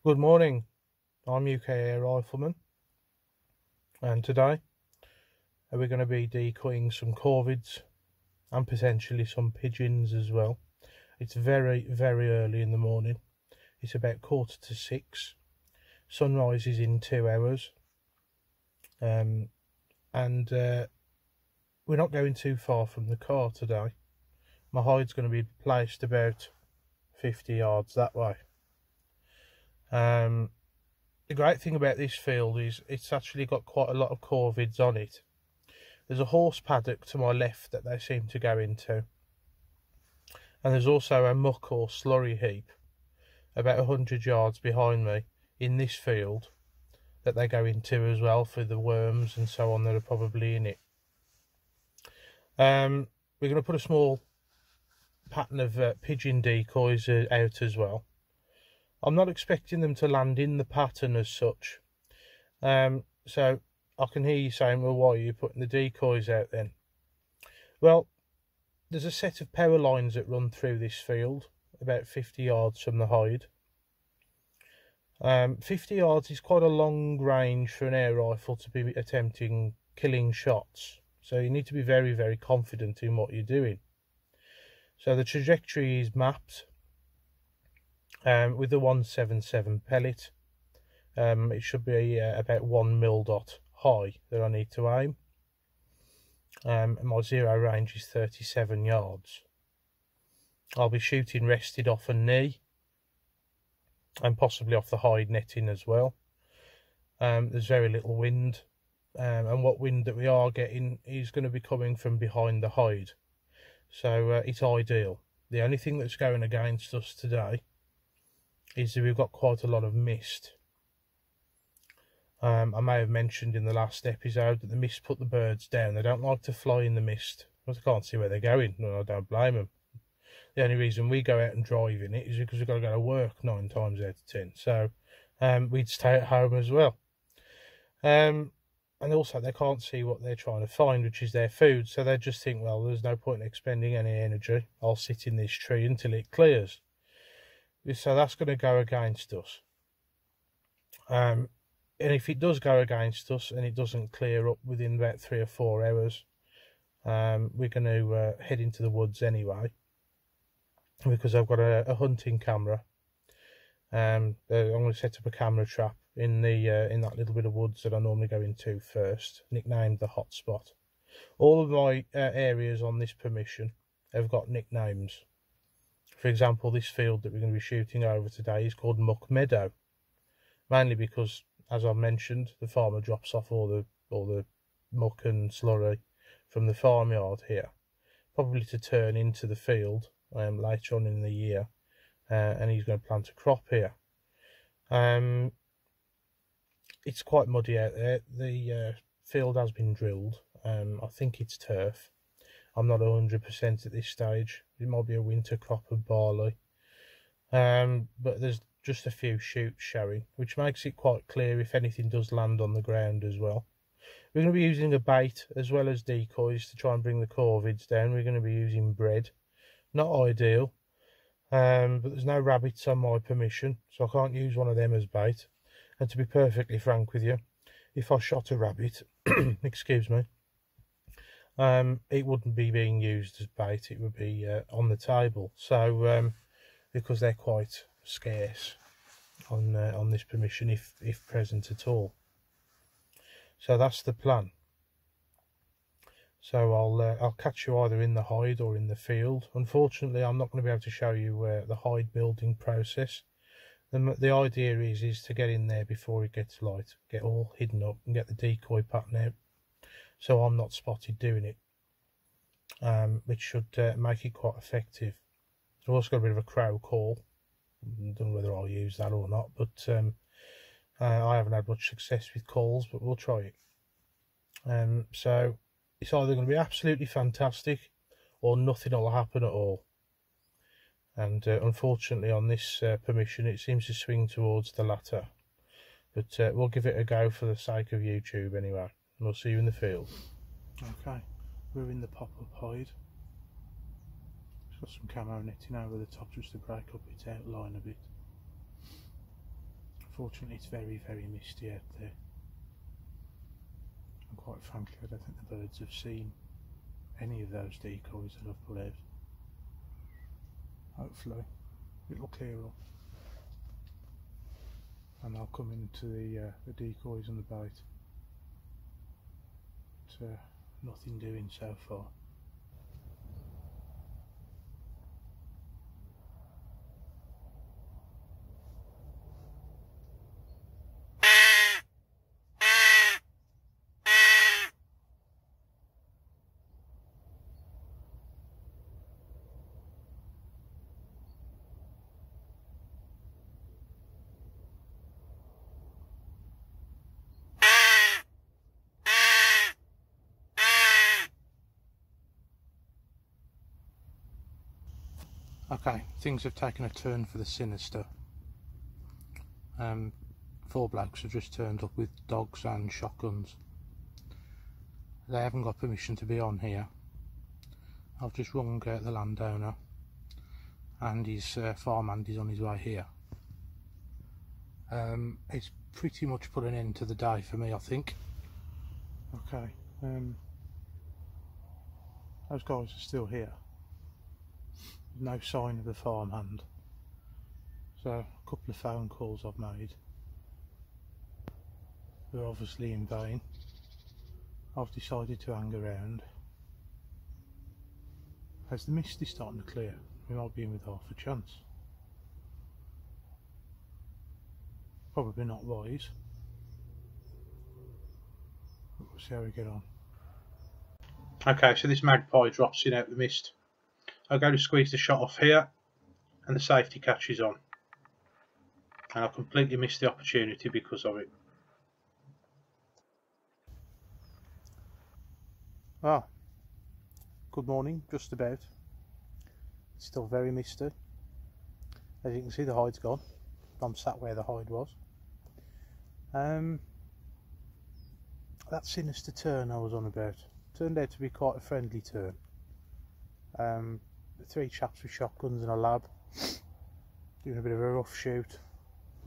Good morning, I'm UK Air Rifleman, and today we're going to be decoying some corvids and potentially some pigeons as well. It's very early in the morning. It's about 5:45. Sunrise is in 2 hours, and we're not going too far from the car today. My hide's going to be placed about 50 yards that way. The great thing about this field is it's actually got quite a lot of corvids on it. There's a horse paddock to my left that they seem to go into, and there's also a muck or slurry heap about 100 yards behind me in this field that they go into as well for the worms and so on that are probably in it. We're going to put a small pattern of pigeon decoys out as well. I'm not expecting them to land in the pattern as such, so I can hear you saying, well, why are you putting the decoys out then? Well, there's a set of power lines that run through this field about 50 yards from the hide. 50 yards is quite a long range for an air rifle to be attempting killing shots, so you need to be very confident in what you're doing. So the trajectory is mapped with the 177 pellet. It should be about 1 mil dot high that I need to aim. And my zero range is 37 yards. I'll be shooting rested off a knee and possibly off the hide netting as well. There's very little wind, and what wind that we are getting is going to be coming from behind the hide, so it's ideal. The only thing that's going against us today is that we've got quite a lot of mist. I may have mentioned in the last episode that the mist put the birds down. They don't like to fly in the mist because they can't see where they're going, and I don't blame them. The only reason we go out and drive in it is because we've got to go to work 9 times out of 10. So we'd stay at home as well. And also they can't see what they're trying to find, which is their food. So they just think, well, there's no point in expending any energy. I'll sit in this tree until it clears. So that's going to go against us. And if it does go against us and it doesn't clear up within about 3 or 4 hours, we're going to head into the woods anyway, because I've got a hunting camera. I'm going to set up a camera trap in that little bit of woods that I normally go into first, nicknamed the hotspot. All of my areas on this permission have got nicknames. For example, this field that we're going to be shooting over today is called Muck Meadow, mainly because, as I mentioned, the farmer drops off all the muck and slurry from the farmyard here, probably to turn into the field later on in the year, and he's going to plant a crop here. It's quite muddy out there. The field has been drilled. I think it's turf. I'm not 100% at this stage. It might be a winter crop of barley, but there's just a few shoots showing, which makes it quite clear if anything does land on the ground as well. We're going to be using a bait as well as decoys to try and bring the corvids down. We're going to be using bread. Not ideal, but there's no rabbits on my permission, so I can't use one of them as bait. And to be perfectly frank with you, if I shot a rabbit, excuse me, it wouldn't be being used as bait, it would be on the table. So because they're quite scarce on this permission, if present at all. So that's the plan. So I'll catch you either in the hide or in the field. Unfortunately, I'm not going to be able to show you the hide building process. The idea is to get in there before it gets light, get all hidden up and get the decoy pattern out, so I'm not spotted doing it, which should make it quite effective. I've also got a bit of a crow call. I don't know whether I'll use that or not, but I haven't had much success with calls, but we'll try it. So it's either going to be absolutely fantastic or nothing will happen at all. And unfortunately on this permission it seems to swing towards the latter. But we'll give it a go for the sake of YouTube anyway. And we'll see you in the field. Okay, we're in the pop-up hide. It's got some camo netting over the top just to break up its outline a bit. Unfortunately it's very, very misty out there, and quite frankly I don't think the birds have seen any of those decoys that I've put out. Hopefully it'll clear up and I'll come into the decoys and the bait, but nothing doing so far. Okay, things have taken a turn for the sinister. 4 blokes have just turned up with dogs and shotguns. They haven't got permission to be on here. I've just rung the landowner, and his farmhand is on his way here. It's pretty much put an end to the day for me, I think. Okay, those guys are still here. No sign of the farmhand, so a couple of phone calls I've made, they're obviously in vain. I've decided to hang around. As the mist is starting to clear, we might be in with half a chance. Probably not wise, but we'll see how we get on. Okay, so this magpie drops in out the mist. I go to squeeze the shot off here and the safety catch is on, and I completely missed the opportunity because of it. Good morning, just about. It's still very misty. As you can see, the hide's gone. I'm sat where the hide was. That sinister turn I was on about turned out to be quite a friendly turn. 3 chaps with shotguns and a lab doing a bit of a rough shoot.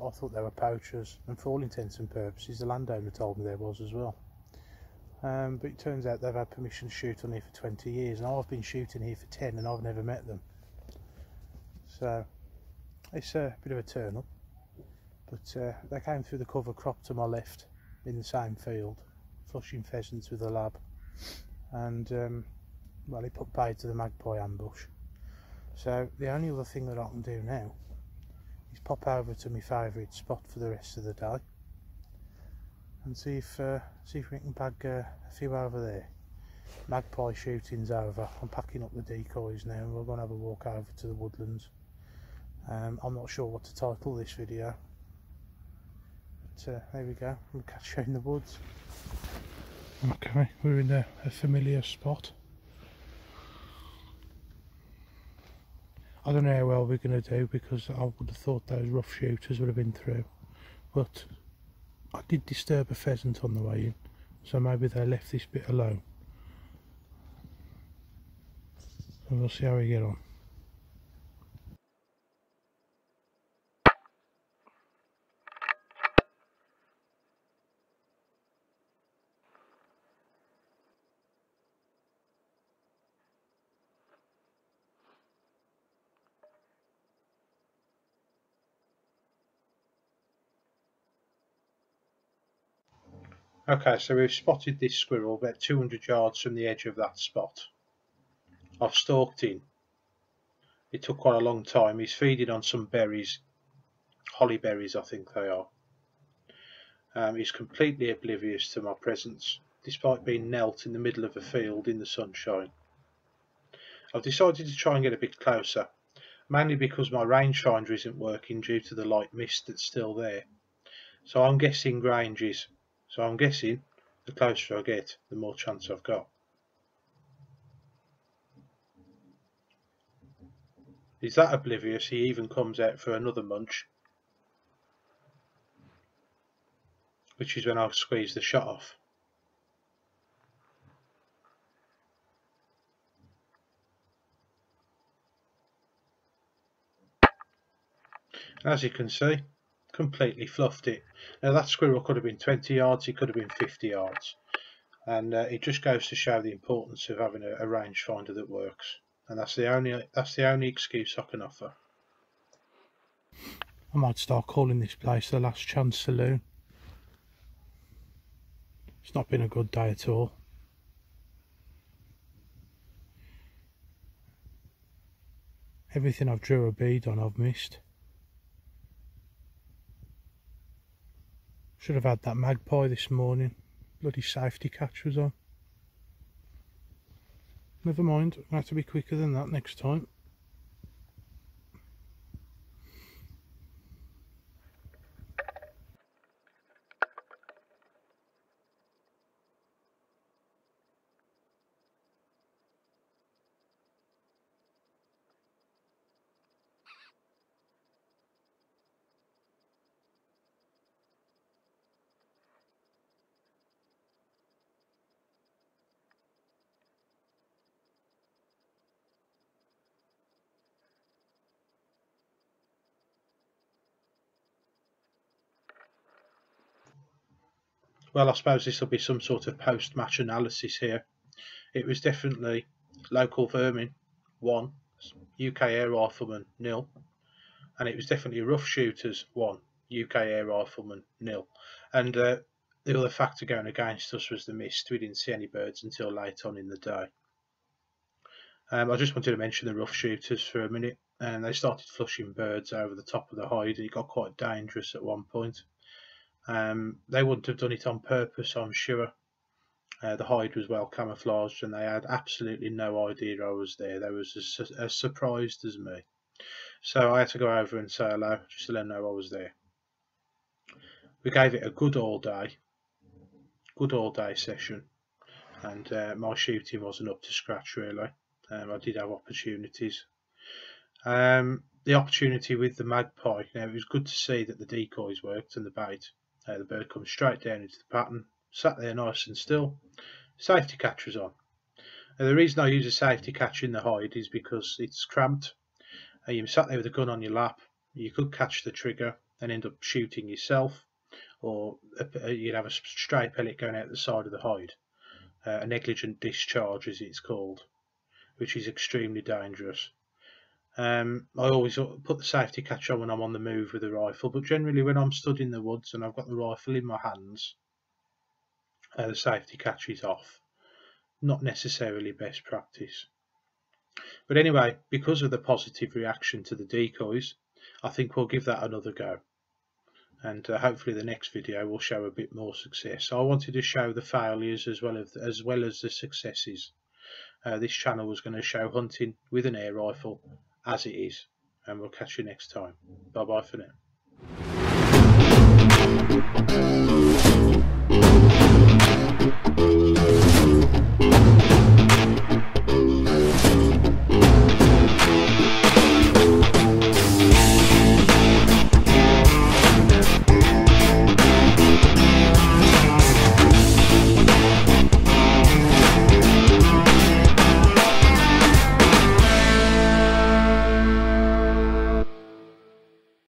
I thought they were poachers, and for all intents and purposes the landowner told me there was as well. But it turns out they've had permission to shoot on here for 20 years, and I've been shooting here for 10 and I've never met them. So it's a bit of a turn up, but they came through the cover crop to my left in the same field, flushing pheasants with a lab, and well, he put bait to the magpie ambush. So the only other thing that I can do now is pop over to my favourite spot for the rest of the day and see if we can bag a few over there. Magpie shooting's over. I'm packing up the decoys now and we're going to have a walk over to the woodlands. I'm not sure what to title this video, but there we go, we'll catch you in the woods. Okay, we're in a familiar spot. I don't know how well we're going to do, because I would have thought those rough shooters would have been through, but I did disturb a pheasant on the way in, so maybe they left this bit alone. And we'll see how we get on. Okay, so we've spotted this squirrel about 200 yards from the edge of that spot. I've stalked in. It took quite a long time. He's feeding on some berries, holly berries I think they are. He's completely oblivious to my presence, despite being knelt in the middle of a field in the sunshine. I've decided to try and get a bit closer, mainly because my rangefinder isn't working due to the light mist that's still there. So I'm guessing ranges. So I'm guessing the closer I get, the more chance I've got. He's that oblivious he even comes out for another munch, which is when I'll squeeze the shot off. As you can see, completely fluffed it. Now that squirrel could have been 20 yards, it could have been 50 yards, and it just goes to show the importance of having a rangefinder that works. And that's the only excuse I can offer. I might start calling this place the Last Chance Saloon. It's not been a good day at all. Everything I've drew a bead on I've missed. Should have had that magpie this morning. Bloody safety catch was on. Never mind, I have to be quicker than that next time. Well, I suppose this will be some sort of post-match analysis here. It was definitely local vermin 1, UK Air Rifleman 0, and it was definitely rough shooters 1, UK Air Rifleman 0. And the other factor going against us was the mist. We didn't see any birds until late on in the day. I just wanted to mention the rough shooters for a minute, and they started flushing birds over the top of the hide, and it got quite dangerous at one point. They wouldn't have done it on purpose, I'm sure. The hide was well camouflaged, and they had absolutely no idea I was there. They was as surprised as me. So I had to go over and say hello, just to let them know I was there. We gave it a good all day session, and my shooting wasn't up to scratch really. I did have opportunities. The opportunity with the magpie, now it was good to see that the decoys worked and the bait. The bird comes straight down into the pattern, sat there nice and still. Safety catch was on. Now, the reason I use a safety catch in the hide is because it's cramped. You sat there with a gun on your lap, you could catch the trigger and end up shooting yourself, or you'd have a stray pellet going out the side of the hide. A negligent discharge, as it's called, which is extremely dangerous. I always put the safety catch on when I'm on the move with the rifle, but generally when I'm stood in the woods and I've got the rifle in my hands, the safety catch is off. Not necessarily best practice. But anyway, because of the positive reaction to the decoys, I think we'll give that another go. And hopefully the next video will show a bit more success. I wanted to show the failures as well as the successes. This channel was going to show hunting with an air rifle as it is, and we'll catch you next time. Bye bye for now.